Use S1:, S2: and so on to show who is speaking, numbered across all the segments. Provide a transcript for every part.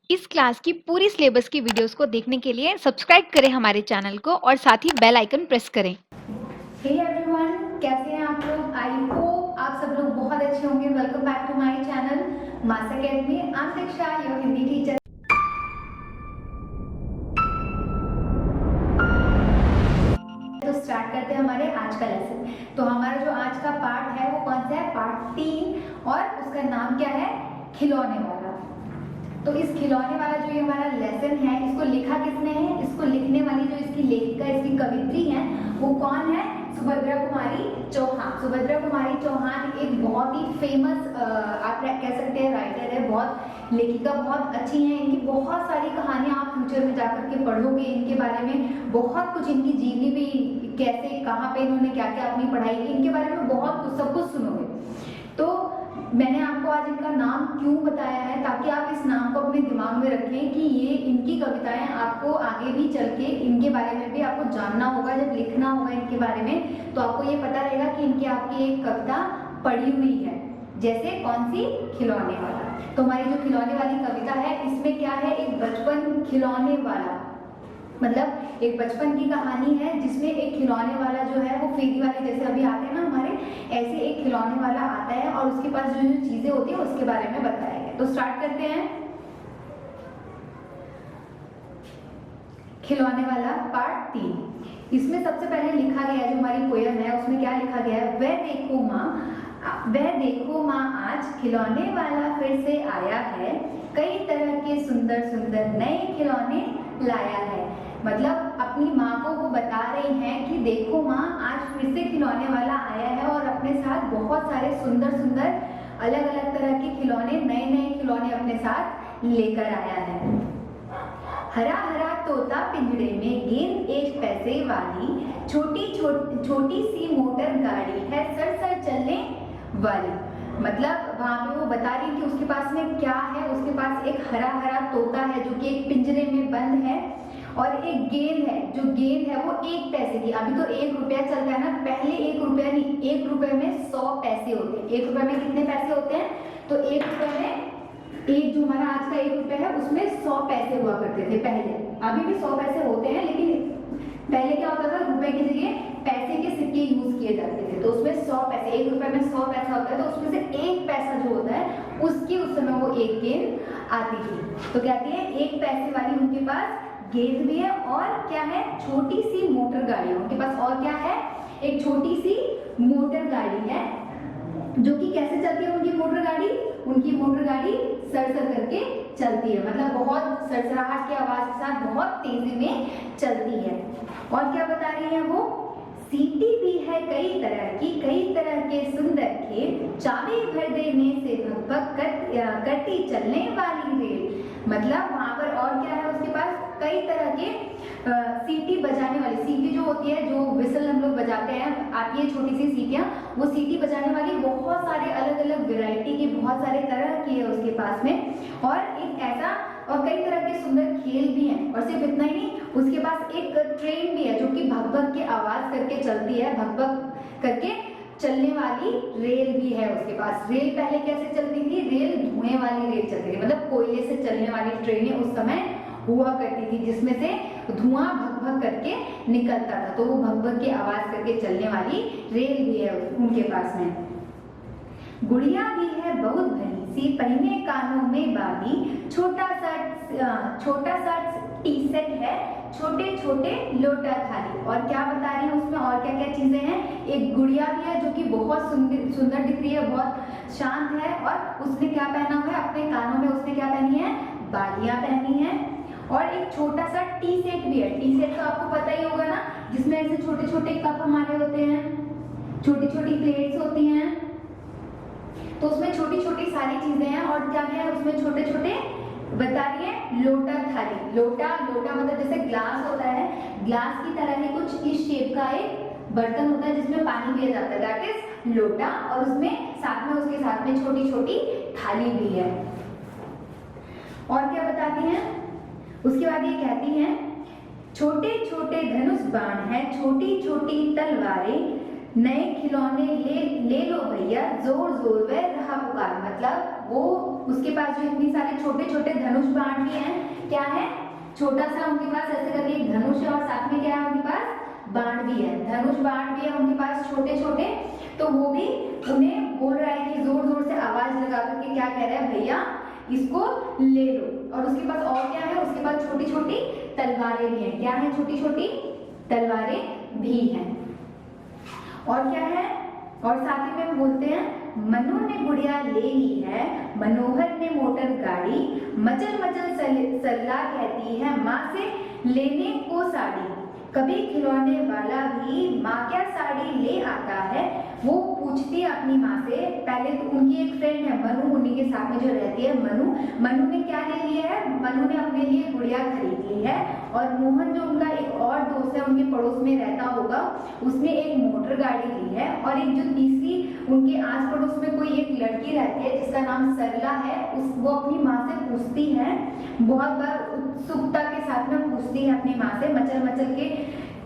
S1: इस क्लास की पूरी सिलेबस की वीडियोस को देखने के लिए सब्सक्राइब करें हमारे चैनल को और साथ ही बेल आइकन प्रेस करें।
S2: हे एवरीवन, कैसे हैं आप लोग? आई होप आप सब लोग बहुत अच्छे होंगे। Welcome back to my channel Mass Academy. I am Diksha, your Hindi teacher. तो स्टार्ट करते हैं हमारे आज का लेसन। तो हमारा जो आज का पार्ट है वो कौन सा है? पार्ट 3 और उसका नाम क्या है? खिलौने वाला। तो इस खिलौने वाला जो ये हमारा लेसन है, इसको लिखा किसने है? इसको लिखने वाली जो इसकी लेखिका, इसकी कवित्री है, वो कौन है? सुभद्रा कुमारी चौहान। सुभद्रा कुमारी चौहान एक बहुत ही फेमस आप कह सकते हैं राइटर है, बहुत लेखिका, बहुत अच्छी है। इनकी बहुत सारी कहानियां आप फ्यूचर में जाकर के पढ़ोगे, इनके बारे में बहुत कुछ, इनकी जीवनी भी कैसे, कहाँ पे इन्होंने क्या क्या अपनी पढ़ाई की, इनके बारे में बहुत कुछ, सब कुछ सुनोगे। तो मैंने आपको आज इनका नाम क्यों बताया है, ताकि आप इस नाम को अपने दिमाग में रखें कि ये इनकी कविताएं आपको आगे भी चल के इनके बारे में भी आपको जानना होगा। जब लिखना होगा इनके बारे में तो आपको ये पता रहेगा कि इनकी आपकी एक कविता पढ़ी हुई है। जैसे कौन सी? खिलौने वाला। तो हमारी जो खिलौने वाली कविता है, इसमें क्या है? एक बचपन खिलौने वाला, मतलब एक बचपन की कहानी है जिसमें एक खिलौने वाला जो है वो फेरी वाले जैसे अभी आते हैं ना हमारे, ऐसे एक खिलौने वाला आता है और उसके पास जो जो चीजें होती है उसके बारे में बताया गया। तो स्टार्ट करते हैं। खिलौने वाला पार्ट 3। इसमें सबसे पहले लिखा गया जो हमारी पोयम है, उसमें क्या लिखा गया है? वह देखो माँ आज खिलौने वाला फिर से आया है, कई तरह के सुंदर सुंदर नए खिलौने लाया है। मतलब अपनी माँ को वो बता रही हैं कि देखो माँ, आज फिर से खिलौने वाला आया है और अपने साथ बहुत सारे सुंदर सुंदर अलग अलग तरह के खिलौने, नए नए खिलौने अपने साथ लेकर आया है। हरा हरा तोता पिंजरे में, गेंद एक पैसे वाली, छोटी सी मोटर गाड़ी है, सर सर चलने वाली। मतलब वहां पे वो बता रही कि उसके पास में क्या है? उसके पास एक हरा हरा तोता है जो कि एक पिंजरे में बंद है, और एक गेंद है, जो गेंद है वो 1 पैसे की। अभी तो 1 रुपया चल रहा है ना, पहले 1 रुपया नहीं, 1 रुपए में 100 पैसे होते हैं। 1 रुपए में कितने पैसे होते हैं? तो 1 रुपए में, एक जो हमारा आज का 1 रुपया है उसमें 100 पैसे हुआ करते थे पहले। अभी भी 100 पैसे होते हैं, लेकिन पहले क्या होता था? रुपए की जगह पैसे के सिक्के यूज किए जाते थे। तो उसमें 100 पैसे, 1 रुपए में 100 पैसा होता है, तो उसमें से 1 पैसा जो होता है उसकी उस समय वो एक गेंद आती थी। तो कहती है 1 पैसे वाली उनके पास गेंद भी है, और क्या है? छोटी सी मोटर गाड़ी उनके पास। और क्या है? एक छोटी सी मोटर गाड़ी है, जो कि कैसे चलती है उनकी मोटर गाड़ी? उनकी मोटर गाड़ी सर करके चलती है, मतलब बहुत सरसराहट की आवाज के साथ बहुत तेजी में चलती है। और क्या बता रही है वो? सीटी भी है कई तरह के सुंदर खेल, चाबी भर देने से भग करती चलने वाली रेल। मतलब वहां पर और क्या है उसके पास? कई तरह के सीटी बजाने वाली, सीटी जो होती है, जो विसल हम लोग बजाते हैं, आती है छोटी सी सीटियां, वो सीटी बजाने वाली बहुत सारे अलग अलग वैरायटी की, बहुत सारे तरह की है उसके पास में। और एक ऐसा, और कई तरह के सुंदर खेल भी हैं। और सिर्फ इतना ही नहीं, उसके पास एक ट्रेन भी है जो कि भग भग की आवाज करके चलती है, भग भग करके चलने वाली रेल भी है उसके पास। रेल पहले कैसे चलती थी? रेल धुएं वाली रेल चलती थी, मतलब कोयले से चलने वाली ट्रेनें उस समय हुआ करती थी, जिसमें से धुआं भग भग करके निकलता था। तो वो भग भग की आवाज करके चलने वाली रेल भी है उनके पास में। गुड़िया भी है बहुत भली सी, पहने कानों में बाली, छोटा सा टी सेट है, छोटे छोटे लोटा थाली। और क्या बता रही है उसमें? और क्या क्या चीजें हैं? एक गुड़िया भी है जो कि बहुत सुंदर दिख रही है, बहुत शांत है, और उसने क्या पहना हुआ है? अपने कानों में उसने क्या पहनी है? बालियां पहनी है। और एक छोटा सा टी सेट भी है। टी सेट तो आपको पता ही होगा ना, जिसमें ऐसे छोटे छोटे कप हमारे होते हैं, छोटी छोटी प्लेट्स होती हैं, तो उसमें छोटी छोटी सारी चीजें हैं। और क्या है उसमें? छोटे छोटे, बता रही है लोटा थाली। लोटा मतलब जैसे ग्लास होता है, ग्लास की तरह ही कुछ इस शेप का एक बर्तन होता है जिसमें पानी पिया जाता है, दैट इज लोटा। और उसमें साथ में, उसके साथ में छोटी छोटी थाली भी है। और क्या बताती हैं? उसके बाद ये कहती हैं छोटे छोटे धनुष बाण है, छोटी छोटी तलवारें, नए खिलौने ले लो भैया, जोर जोर में रहा पुकार। मतलब वो उसके पास जो इतनी सारे छोटे छोटे धनुष बाण भी हैं, क्या है, छोटा सा उनके पास ऐसे करके एक धनुष है और साथ में क्या है उनके पास बाण भी है, धनुष बाण भी है उनके पास छोटे छोटे। तो वो भी उन्हें बोल रहा है कि जोर जोर से आवाज लगा करके क्या कह रहा है, भैया इसको ले लो। और उसके पास और क्या है, उसके पास छोटी छोटी तलवारें भी हैं, क्या है, छोटी छोटी तलवारें भी हैं। और क्या है, और साथ ही में बोलते हैं मनु ने गुड़िया ले ली है, मनोहर ने मोटर गाड़ी, मचल मचल सरला कहती है माँ से लेने को साड़ी। कभी खिलौने वाला भी माँ क्या साड़ी ले आता है, वो पूछती है अपनी माँ से। पहले तो उनकी एक फ्रेंड है मनु, उन्हीं के साथ में जो रहती है मनु ने क्या ले लिया है, मनु ने अपने लिए गुड़िया खरीद ली है। और मोहन जो उनका एक और दोस्त है उनके पड़ोस में रहता होगा, उसने एक मोटर गाड़ी ली है। और एक जो तीसरी उनके आस पड़ोस में कोई एक लड़की रहती है जिसका नाम सरला है, वो अपनी माँ से पूछती है, बहुत बार उत्सुकता के साथ में पूछती है अपनी माँ से, मचल मचल के,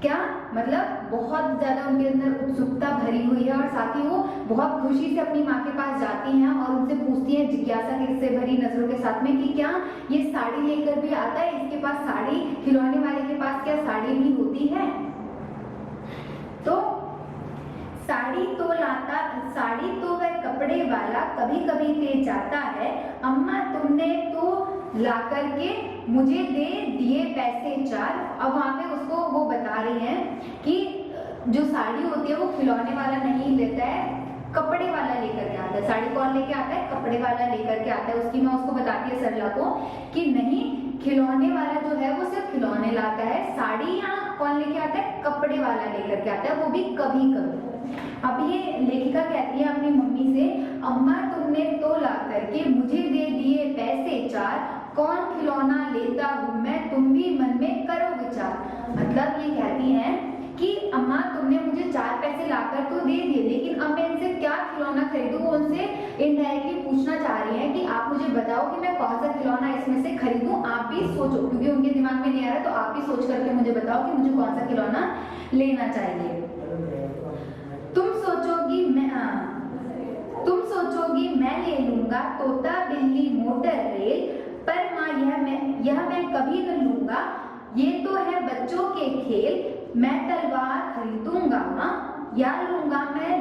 S2: क्या मतलब बहुत ज्यादा उनके अंदर उत्सुकता भरी हुई है। और साथ ही वो बहुत खुशी से अपनी माँ के पास जाती हैं और उनसे पूछती हैं जिज्ञासा से भरी नजरों के साथ में कि क्या ये साड़ी लेकर भी आता है, इसके पास साड़ी, खिलौने वाले के पास क्या साड़ी भी होती है। तो साड़ी तो वह कपड़े वाला कभी कभी ले जाता है, अम्मा तुमने तो ला करके मुझे दे दिए पैसे 4। अब वहां पे उसको वो बता रही हैं कि जो साड़ी होती है वो खिलौने वाला नहीं लेता है, कपड़े वाला लेकर के आता है। साड़ी कौन लेके आता है, कपड़े वाला लेकर के आता है। उसकी माँ उसको बताती है सरला को कि नहीं, खिलौने वाला जो है वो सिर्फ खिलौने लाता है, साड़ी यहाँ कौन लेके आता है, कपड़े वाला लेकर के आता है, वो भी कभी कभी। अब ये लेखिका कहती है अपनी मम्मी से, अम्मा तुमने तो ला करके मुझे दे दिए पैसे 4, कौन खिलौना लेता हूँ मैं, तुम भी मन में करो विचार। मतलब ये कहती हैं कि अम्मा तुमने मुझे 4 पैसे लाकर तो दे दिए, लेकिन अब मैं इनसे क्या खिलौना खरीदूं। वो उनसे इनडायरेक्टली पूछना चाह रही हैं कि आप मुझे बताओ कि मैं कौन सा खिलौना इसमें से खरीदूं, आप भी सोचो, क्योंकि उनके दिमाग में नहीं आ रहा, तो आप भी सोच करके मुझे बताओ कि मुझे कौन सा खिलौना लेना चाहिए। तुम सोचोगी मैं ले लूंगा तोता बिल्ली मोटर रेल, पर माँ यह मैं कभी न लूंगा, ये तो है बच्चों के खेल। मैं तलवार खरीदूंगा माँ, या लूंगा मैं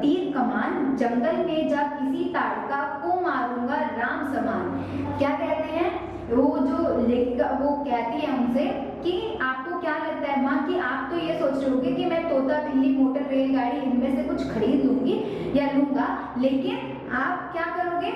S2: तीर कमान, जंगल में जा किसी ताड़का को मारूंगा राम समान। क्या कहते हैं वो जो लेखिका, वो कहती है उनसे कि आपको क्या लगता है माँ कि आप तो ये सोच रहे होगे कि मैं तोता बिल्ली मोटर रेलगाड़ी इनमें से कुछ खरीद लूंगी या लूंगा, लेकिन आप क्या करोगे,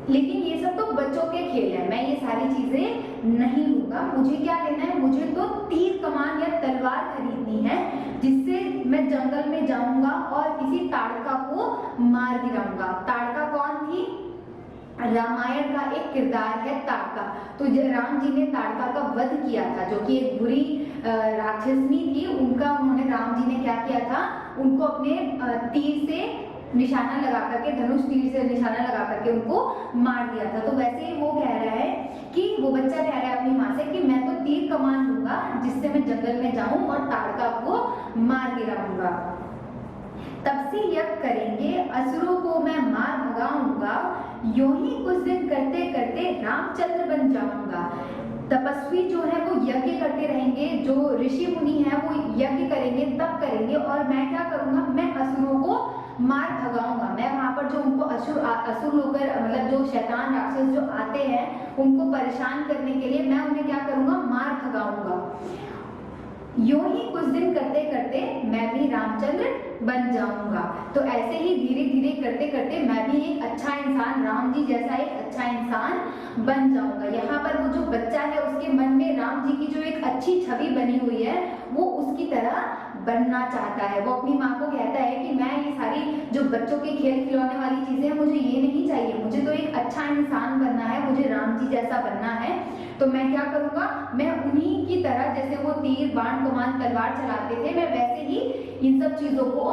S2: लेकिन ये सब तो बच्चों के खेल है, मैं ये सारी चीजें नहीं लूंगा, मुझे क्या लेना है, मुझे तो तीर कमान या तलवार खरीदनी है, जिससे मैं जंगल में जाऊंगा और किसी ताड़का को मार गिराऊंगा। ताड़का कौन थी, रामायण का एक किरदार है ताड़का। तो राम जी ने ताड़का का वध किया था, जो कि एक बुरी राक्षसनी थी, उन्होंने राम जी ने क्या किया था, उनको अपने तीर से निशाना लगा करके, धनुष तीर से निशाना लगा करके उनको मार दिया था। तो वैसे ही वो कह रहा है कि वो बच्चा कह रहा है अपनी माँ से कि मैं तो तीर कमान लूंगा जिससे मैं जंगल में जाऊं और ताड़का को मार गिराऊंगा। तब से यज्ञ करेंगे असुरों को मैं मार भगाऊंगा, यूं ही कुछ दिन करते करते रामचंद्र बन जाऊंगा। तपस्वी जो है वो यज्ञ करते रहेंगे, जो ऋषि मुनि है वो यज्ञ करेंगे, तप करेंगे, और मैं क्या करूंगा, मैं असुरों को मार भगाऊंगा। मैं वहां पर जो उनको असुर होकर, मतलब जो शैतान राक्षस जो आते हैं उनको परेशान करने के लिए, मैं उन्हें क्या करूंगा, मार भगाऊंगा। यूं ही कुछ दिन करते करते मैं भी रामचंद्र बन जाऊंगा। तो ऐसे ही धीरे धीरे करते करते मैं भी एक अच्छा इंसान, राम जी जैसा एक अच्छा इंसान बन जाऊंगा। यहाँ पर वो जो बच्चा है उसके मन में राम जी की जो एक अच्छी छवि बनी हुई है वो उसकी तरह बनना चाहता है। वो अपनी माँ को कहता है कि मैं ये सारी जो बच्चों के खेल खिलौने वाली चीजें हैं मुझे ये नहीं चाहिए, मुझे तो एक अच्छा इंसान बनना है, मुझे राम जी जैसा बनना है। तो मैं क्या करूंगा, मैं उन्हीं की तरह, जैसे वो तीर बाण कमान तलवार चलाते थे, मैं वैसे ही इन सब चीजों को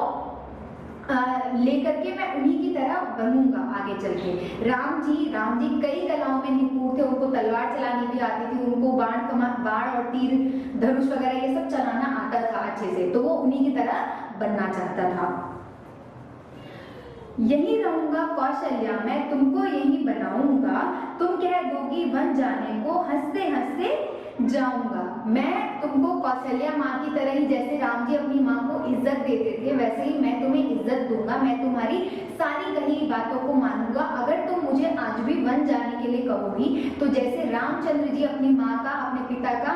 S2: लेकर के मैं उन्हीं की तरह बनूंगा आगे चल के। राम जी कई कलाओं में निपुण थे, उनको तलवार चलानी भी आती थी, उनको बाण और तीर धनुष वगैरह ये सब चलाना आता था अच्छे से, तो वो उन्हीं की तरह बनना चाहता था। यहीं रहूंगा कौशल्या, मैं तुमको यहीं बनाऊंगा, तुम कह दोगी वन जाने को, हंसते हंसते जाऊंगा। मैं तुमको कौशल्या माँ की तरह ही, जैसे राम जी अपनी माँ को इज्जत देते थे, वैसे ही मैं तुम्हें इज्जत दूंगा। मैं तुम्हारी सारी कही बातों को मानूंगा। अगर तुम मुझे आज भी वन जाने के लिए कहोगी तो जैसे रामचंद्र जी अपनी माँ का, अपने पिता का,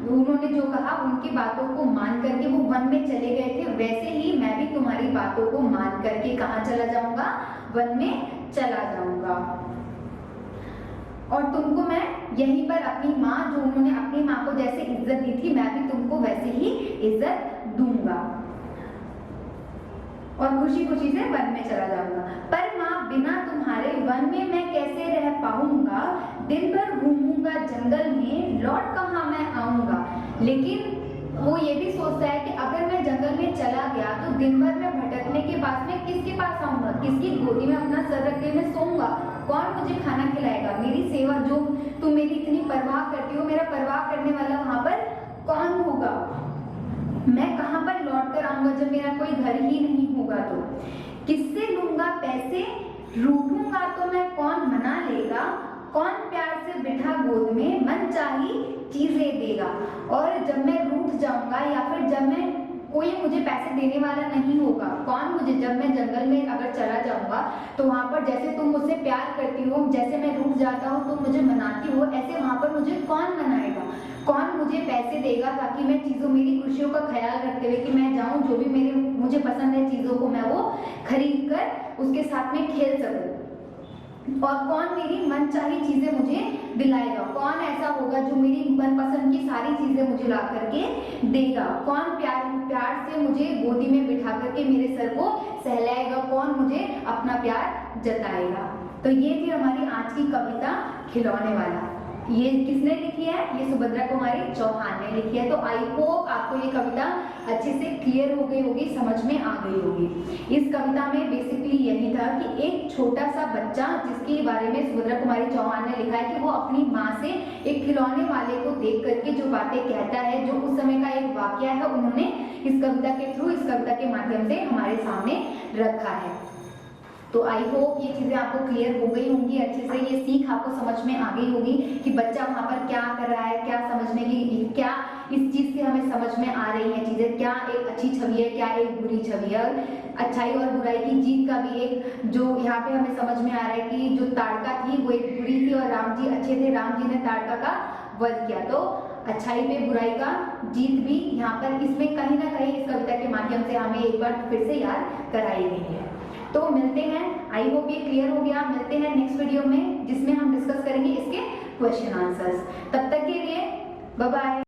S2: उन्होंने जो कहा उनकी बातों को मान करके वो वन में चले गए थे, वैसे ही मैं भी तुम्हारी बातों को मान करके कहाँ चला जाऊंगा, वन में चला जाऊंगा। और तुमको मैं यहीं पर अपनी माँ, जो उन्होंने अपनी माँ को जैसे इज्जत दी थी, मैं भी तुमको वैसे ही इज्जत दूंगा और खुशी खुशी से वन में चला जाऊंगा। पर माँ, बिना तुम्हारे वन में मैं कैसे रह पाऊंगा, दिन भर घूमूंगा जंगल में, लौट कहाँ मैं आऊंगा। लेकिन वो ये भी सोचता है कि अगर मैं जंगल में चला गया तो दिन भर में भटकने के बाद में किसके पास आऊंगा, किसकी गोदी में अपना सर रख के मैं सोऊंगा, कौन मुझे खाना खिलाएगा, मेरी सेवा, जो तुम मेरी इतनी परवाह करती हो, मेरा परवाह करने वाला वहां पर कौन होगा, मैं कहां पर लौट कर आऊंगा जब मेरा कोई घर ही नहीं होगा। तो किससे लूंगा पैसे, रूठूंगा तो मैं कौन मना लेगा, कौन प्यार से बिठा गोद में मन चाही चीजें देगा। और जब मैं रूठ जाऊंगा या फिर जब मैं, कोई मुझे पैसे देने वाला नहीं होगा, कौन मुझे, जब मैं जंगल में अगर चला जाऊंगा तो वहां पर जैसे तुम मुझसे प्यार करती हो, जैसे मैं रूठ जाता हूँ तुम मुझे मनाती हो, ऐसे वहां पर मुझे कौन मनाएगा, कौन मुझे पैसे देगा ताकि मैं चीजों, मेरी खुशियों का ख्याल रखते हुए कि मैं जाऊं, जो भी मुझे पसंद है चीजों को मैं वो खरीद कर उसके साथ में खेल सकूं। और कौन मेरी मनचाही चीजें मुझे दिलाएगा, कौन ऐसा होगा जो मेरी मनपसंद की सारी चीजें मुझे ला करके देगा, कौन प्यार प्यार से मुझे गोदी में बिठा करके मेरे सर को सहलाएगा, कौन मुझे अपना प्यार जताएगा। तो ये थी हमारी आज की कविता खिलौने वाला। ये किसने लिखी है, ये सुभद्रा कुमारी चौहान ने लिखी है। तो आई होप आपको ये कविता अच्छे से क्लियर हो गई होगी, समझ में आ गई होगी। इस कविता में बेसिकली यही था कि एक छोटा सा बच्चा, जिसके बारे में सुभद्रा कुमारी चौहान ने लिखा है कि वो अपनी माँ से एक खिलौने वाले को देख करके जो बातें कहता है, जो उस समय का एक वाकया है, उन्होंने इस कविता के थ्रू, इस कविता के माध्यम से हमारे सामने रखा है। तो आई होप ये चीजें आपको क्लियर हो गई होंगी अच्छे से, ये सीख आपको समझ में आ गई होगी कि बच्चा वहां पर क्या कर रहा है, क्या समझने की, क्या इस चीज से हमें समझ में आ रही है चीजें, क्या एक अच्छी छवि है, क्या एक बुरी छवि है। अच्छाई और बुराई की जीत का भी एक, जो यहाँ पे हमें समझ में आ रहा है कि जो ताड़का थी वो एक बुरी थी और राम जी अच्छे थे, राम जी ने ताड़का का वध किया। तो अच्छाई पे बुराई का जीत भी यहाँ पर इसमें कहीं ना कहीं इस कविता के माध्यम से हमें एक बार फिर से याद कराई गई है। तो मिलते हैं, आई होप ये क्लियर हो गया, मिलते हैं नेक्स्ट वीडियो में जिसमें हम डिस्कस करेंगे इसके क्वेश्चन आंसर्स। तब तक के लिए बाय बाय।